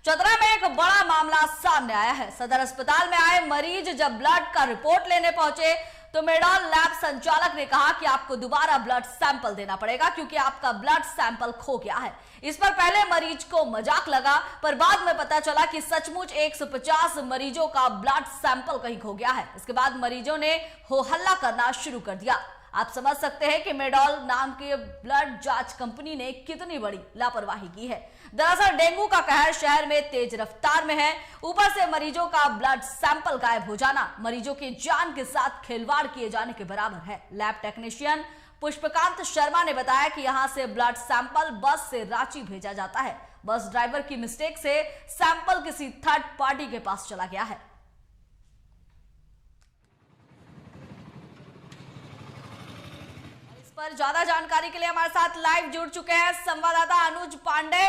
चतरा में एक बड़ा मामला सामने आया है। सदर अस्पताल में आए मरीज जब ब्लड का रिपोर्ट लेने पहुंचे तो मेडॉल लैब संचालक ने कहा कि आपको दोबारा ब्लड सैंपल देना पड़ेगा क्योंकि आपका ब्लड सैंपल खो गया है। इस पर पहले मरीज को मजाक लगा, पर बाद में पता चला कि सचमुच 150 मरीजों का ब्लड सैंपल कहीं खो गया है। इसके बाद मरीजों ने हो हल्ला करना शुरू कर दिया। आप समझ सकते हैं कि मेडॉल नाम के ब्लड जांच कंपनी ने कितनी बड़ी लापरवाही की है। दरअसल डेंगू का कहर शहर में तेज रफ्तार में है। ऊपर से मरीजों का ब्लड सैंपल गायब हो जाना मरीजों की जान के साथ खिलवाड़ किए जाने के बराबर है। लैब टेक्नीशियन पुष्पकांत शर्मा ने बताया कि यहां से ब्लड सैंपल बस से रांची भेजा जाता है। बस ड्राइवर की मिस्टेक से सैंपल किसी थर्ड पार्टी के पास चला गया है। पर ज्यादा जानकारी के लिए हमारे साथ लाइव जुड़ चुके हैं संवाददाता अनुज पांडे।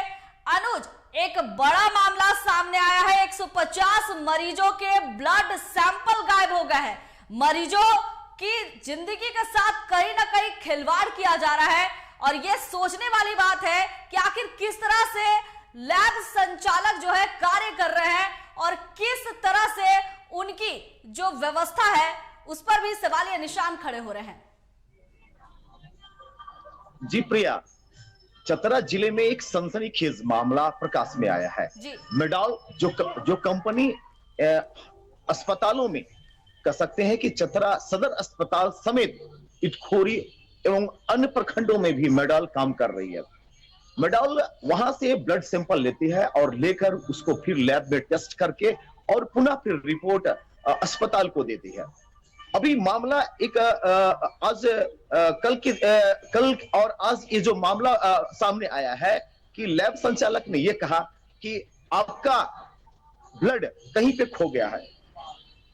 अनुज, एक बड़ा मामला सामने आया है। 150 मरीजों के ब्लड सैंपल गायब हो गए हैं। मरीजों की जिंदगी के साथ कहीं ना कहीं खिलवाड़ किया जा रहा है और यह सोचने वाली बात है कि आखिर किस तरह से लैब संचालक जो है कार्य कर रहे हैं और किस तरह से उनकी जो व्यवस्था है उस पर भी सवालिया निशान खड़े हो रहे हैं। जी प्रिया, चतरा जिले में एक सनसनीखेज मामला प्रकाश में आया है। मेडॉल जो कंपनी अस्पतालों में कह सकते हैं कि चतरा सदर अस्पताल समेत इटखोरी एवं अन्य प्रखंडों में भी मेडॉल काम कर रही है। मेडॉल वहां से ब्लड सैंपल लेती है और लेकर उसको फिर लैब में टेस्ट करके और पुनः फिर रिपोर्ट अस्पताल को देती है। अभी मामला एक कल और आज ये जो मामला सामने आया है कि लैब संचालक ने ये कहा कि आपका ब्लड कहीं पे खो गया है।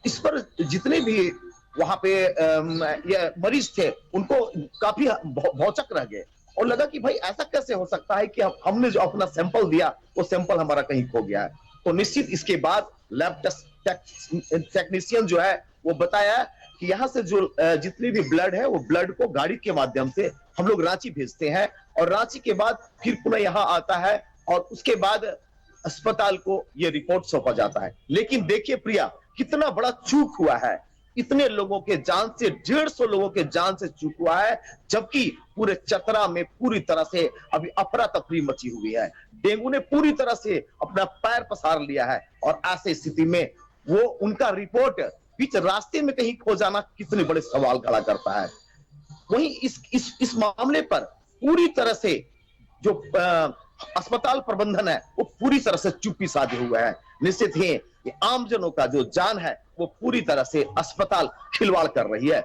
इस पर जितने भी वहां पे ये मरीज थे उनको काफी भौचक रह गए और लगा कि भाई ऐसा कैसे हो सकता है कि हमने जो अपना सैंपल दिया वो सैंपल हमारा कहीं खो गया है। तो निश्चित इसके बाद लैब टेक्नीशियन जो है वो बताया कि यहाँ से जो जितनी भी ब्लड है वो ब्लड को गाड़ी के माध्यम से हम लोग रांची भेजते हैं और रांची के बाद फिर पुनः यहाँ आता है और उसके बाद अस्पताल को ये रिपोर्ट सौंपा जाता है। लेकिन देखिए प्रिया, कितना बड़ा चूक हुआ है। इतने लोगों के जान से 150 लोगों के जान से चूक हुआ है, जबकि पूरे चतरा में पूरी तरह से अभी अफरा तफरी मची हुई है। डेंगू ने पूरी तरह से अपना पैर पसार लिया है और ऐसी स्थिति में वो उनका रिपोर्ट बीच रास्ते में कहीं खो जाना कितने बड़े सवाल खड़ा करता है। वहीं इस मामले पर पूरी तरह से जो अस्पताल प्रबंधन है वो पूरी तरह से चुप्पी साधे हुए है। निश्चित ही कि आमजनों का जो जान है वो पूरी तरह से अस्पताल खिलवाड़ कर रही है।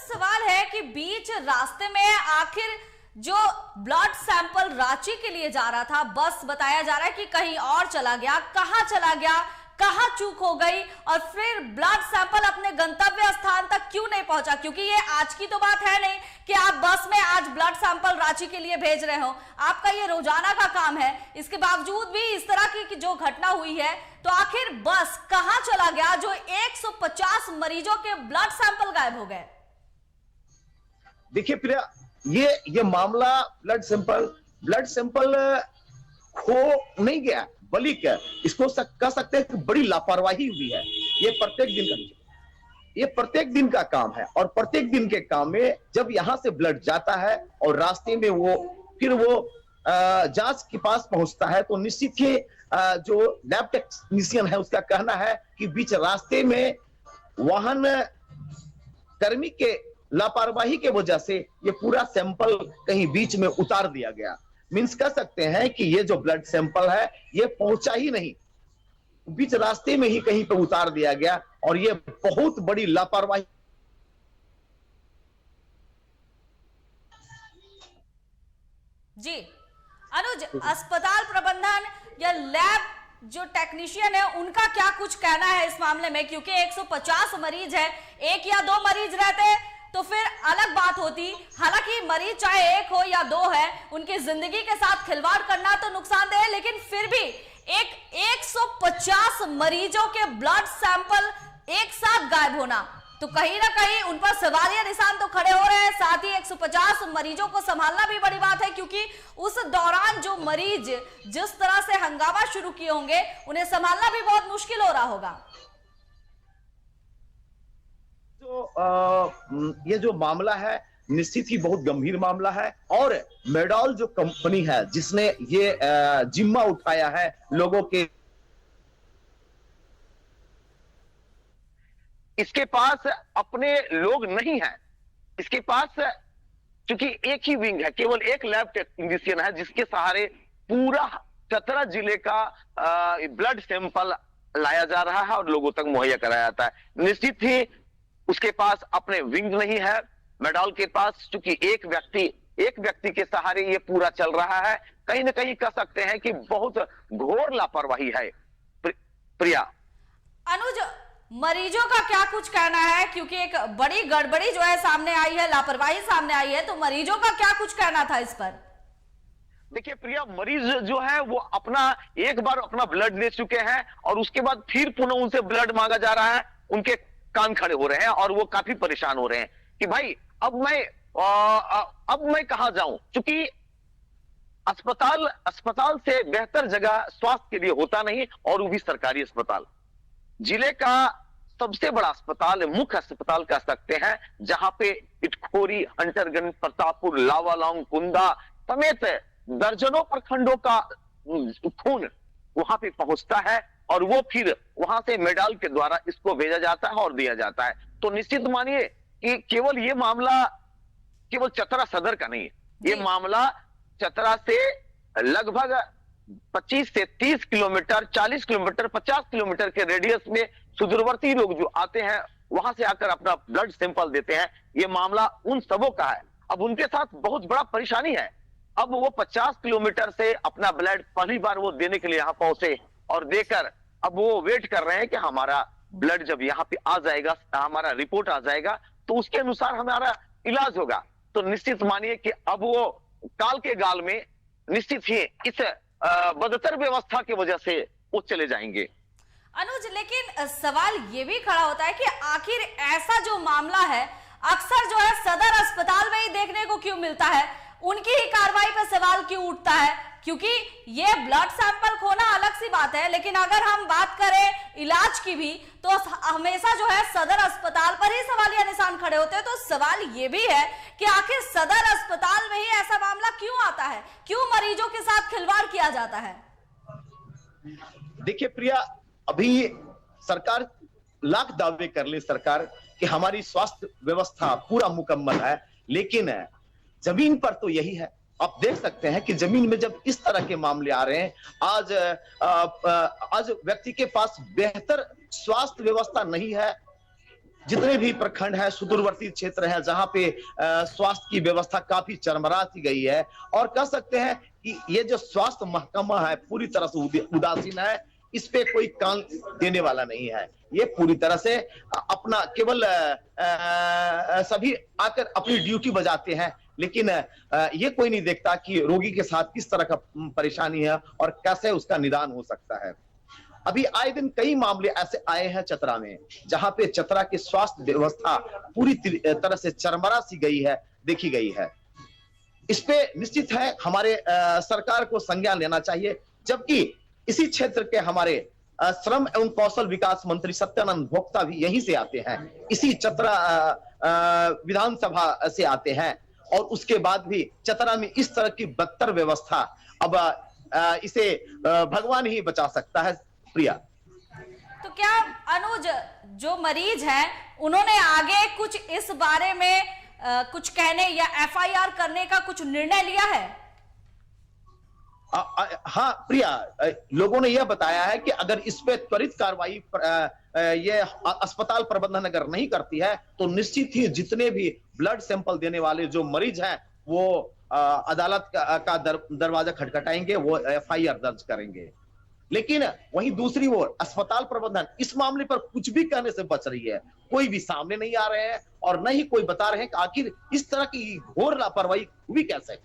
सवाल है कि बीच रास्ते में आखिर जो ब्लड सैंपल रांची के लिए जा रहा था, बस बताया जा रहा है कि कहीं और चला गया। कहां चला गया, कहां चूक हो गई और फिर ब्लड सैंपल अपने गंतव्य स्थान तक क्यों नहीं पहुंचा? क्योंकि ये आज की तो बात है नहीं कि आप बस में आज ब्लड सैंपल रांची के लिए भेज रहे हो। आपका ये रोजाना का काम है। इसके बावजूद भी इस तरह की जो घटना हुई है तो आखिर बस कहां चला गया जो 150 मरीजों के ब्लड सैंपल गायब हो गए? देखिए प्रिया, ये मामला ब्लड सैंपल खो नहीं गया बल्कि इसको कह सकते हैं कि बड़ी लापरवाही हुई है। ये प्रत्येक दिन का काम है और प्रत्येक दिन के काम में जब यहां से ब्लड जाता है और रास्ते में वो जांच के पास पहुंचता है तो निश्चित ही जो लैब टेक्नीशियन है उसका कहना है कि बीच रास्ते में वाहन कर्मी के लापरवाही के वजह से ये पूरा सैंपल कहीं बीच में उतार दिया गया। मींस कह सकते हैं कि ये जो ब्लड सैंपल है ये पहुंचा ही नहीं, बीच रास्ते में ही कहीं पे उतार दिया गया और ये बहुत बड़ी लापरवाही। जी अनुज, अस्पताल प्रबंधन या लैब जो टेक्नीशियन है उनका क्या कुछ कहना है इस मामले में? क्योंकि 150 मरीज है, एक या दो मरीज रहते तो फिर अलग बात होती। हालांकि मरीज चाहे एक हो या दो है, उनकी जिंदगी के साथ खिलवाड़ करना तो नुकसानदेह है, लेकिन फिर भी 150 मरीजों के ब्लड सैंपल एक साथ गायब होना तो कहीं ना कहीं उन पर सवालिया निशान तो खड़े हो रहे हैं। साथ ही 150 मरीजों को संभालना भी बड़ी बात है, क्योंकि उस दौरान जो मरीज जिस तरह से हंगामा शुरू किए होंगे उन्हें संभालना भी बहुत मुश्किल हो रहा होगा। ये जो मामला है निश्चित ही बहुत गंभीर मामला है, और मेडॉल जो कंपनी है जिसने ये जिम्मा उठाया है लोगों के, इसके पास अपने लोग नहीं है। इसके पास क्योंकि एक ही विंग है, केवल एक लैब टेक्नीशियन है जिसके सहारे पूरा चतरा जिले का ब्लड सैंपल लाया जा रहा है और लोगों तक मुहैया कराया जाता है। निश्चित ही उसके पास अपने विंग नहीं है मेडॉल के पास, क्योंकि एक व्यक्ति के सहारे ये पूरा चल रहा है। कहीं ना कहीं कह सकते हैं कि बहुत घोर लापरवाही है। प्रिया, अनुज, मरीजों का क्या कुछ कहना है, क्योंकि एक बड़ी गड़बड़ी जो है सामने आई है, लापरवाही सामने आई है, तो मरीजों का क्या कुछ कहना था इस पर? देखिए प्रिया, मरीज जो है वो एक बार अपना ब्लड ले चुके हैं और उसके बाद फिर पुनः उनसे ब्लड मांगा जा रहा है। उनके कान खड़े हो रहे हैं और वो काफी परेशान हो रहे हैं कि भाई अब मैं कहां जाऊं, क्योंकि अस्पताल से बेहतर जगह स्वास्थ्य के लिए होता नहीं, और वो भी सरकारी अस्पताल। जिले का सबसे बड़ा अस्पताल, मुख्य अस्पताल कह सकते हैं, जहां पे इटखोरी, हंटरगंज, प्रतापपुर, लावालौंग, कुंदा समेत दर्जनों प्रखंडों का खून वहां पे पहुंचता है और वो फिर वहां से मेडॉल के द्वारा इसको भेजा जाता है और दिया जाता है। तो निश्चित मानिए कि केवल ये मामला केवल चतरा सदर का नहीं है, ये मामला चतरा से लगभग 25 से 30 किलोमीटर, 40 किलोमीटर, 50 किलोमीटर के रेडियस में सुदूरवर्ती लोग जो आते हैं वहां से आकर अपना ब्लड सैंपल देते हैं। ये मामला उन सबों का है। अब उनके साथ बहुत बड़ा परेशानी है। अब वो 50 किलोमीटर से अपना ब्लड पहली बार वो देने के लिए यहाँ पहुंचे और देकर अब वो वेट कर रहे हैं कि हमारा ब्लड जब यहाँ पे आ जाएगा, हमारा रिपोर्ट आ जाएगा, तो उसके अनुसार हमारा इलाज होगा। तो निश्चित मानिए कि अब वो काल के गाल में निश्चित ही इस बदतर व्यवस्था की वजह से वो चले जाएंगे। अनुज, लेकिन सवाल ये भी खड़ा होता है कि आखिर ऐसा जो मामला है अक्सर जो है सदर अस्पताल में ही देखने को क्यों मिलता है? उनकी ही कार्रवाई पर सवाल क्यों उठता है? क्योंकि ये ब्लड सैंपल खोना अलग सी बात है, लेकिन अगर हम बात करें इलाज की भी तो हमेशा जो है सदर अस्पताल पर ही सवालिया निशान खड़े होते हैं। तो सवाल ये भी है कि आखिर सदर अस्पताल में ही ऐसा मामला क्यों आता है, क्यों मरीजों के साथ खिलवाड़ किया जाता है? देखिए प्रिया, अभी सरकार लाख दावे कर ले सरकार कि हमारी स्वास्थ्य व्यवस्था पूरा मुकम्मल है, लेकिन जमीन पर तो यही है। आप देख सकते हैं कि जमीन में जब इस तरह के मामले आ रहे हैं, आज व्यक्ति के पास बेहतर स्वास्थ्य व्यवस्था नहीं है। जितने भी प्रखंड है, सुदूरवर्ती क्षेत्र है, जहां पे स्वास्थ्य की व्यवस्था काफी चरमरा सी गई है, और कह सकते हैं कि ये जो स्वास्थ्य महकमा है पूरी तरह से उदासीन है। इस पे कोई कान देने वाला नहीं है। ये पूरी तरह से अपना केवल सभी आकर अपनी ड्यूटी बजाते हैं, लेकिन ये कोई नहीं देखता कि रोगी के साथ किस तरह का परेशानी है और कैसे उसका निदान हो सकता है। अभी आए दिन कई मामले ऐसे आए हैं चतरा में, जहां पे चतरा की स्वास्थ्य व्यवस्था पूरी तरह से चरमरा सी गई है, देखी गई है। इस पे निश्चित है हमारे सरकार को संज्ञान लेना चाहिए, जबकि इसी क्षेत्र के हमारे श्रम एवं कौशल विकास मंत्री सत्यानंद भोक्ता भी यहीं से आते हैं, इसी चतरा विधानसभा से आते हैं, और उसके बाद भी चतरा में इस तरह की बदतर व्यवस्था, अब इसे भगवान ही बचा सकता है। प्रिया, तो क्या अनुज, जो मरीज हैं उन्होंने आगे कुछ इस बारे में कुछ कहने या एफआईआर करने का कुछ निर्णय लिया है? हाँ प्रिया, लोगों ने यह बताया है कि अगर इस पे त्वरित कार्रवाई ये अस्पताल प्रबंधन अगर नहीं करती है तो निश्चित ही जितने भी ब्लड सैंपल देने वाले जो मरीज हैं वो अदालत का दरवाजा खटखटाएंगे, वो एफआईआर दर्ज करेंगे। लेकिन वहीं दूसरी ओर अस्पताल प्रबंधन इस मामले पर कुछ भी कहने से बच रही है। कोई भी सामने नहीं आ रहे हैं और न ही कोई बता रहे हैं कि आखिर इस तरह की घोर लापरवाही हुई कैसे।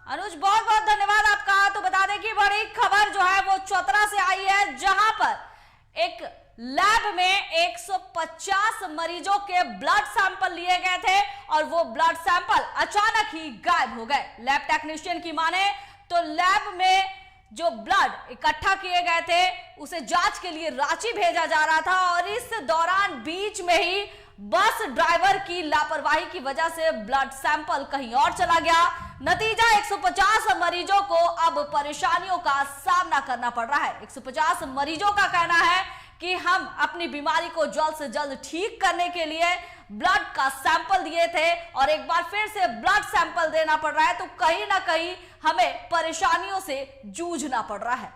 अनुज, बहुत बहुत धन्यवाद आपका। तो बता दें कि बड़ी खबर जो है वो चतरा से आई है, जहां पर एक लैब में 150 मरीजों के ब्लड सैंपल लिए गए थे और वो ब्लड सैंपल अचानक ही गायब हो गए। लैब टेक्नीशियन की माने तो लैब में जो ब्लड इकट्ठा किए गए थे उसे जांच के लिए रांची भेजा जा रहा था और इस दौरान बीच में ही बस ड्राइवर की लापरवाही की वजह से ब्लड सैंपल कहीं और चला गया। नतीजा 150 मरीजों को अब परेशानियों का सामना करना पड़ रहा है। 150 मरीजों का कहना है कि हम अपनी बीमारी को जल्द से जल्द ठीक करने के लिए ब्लड का सैंपल दिए थे और एक बार फिर से ब्लड सैंपल देना पड़ रहा है, तो कहीं ना कहीं हमें परेशानियों से जूझना पड़ रहा है।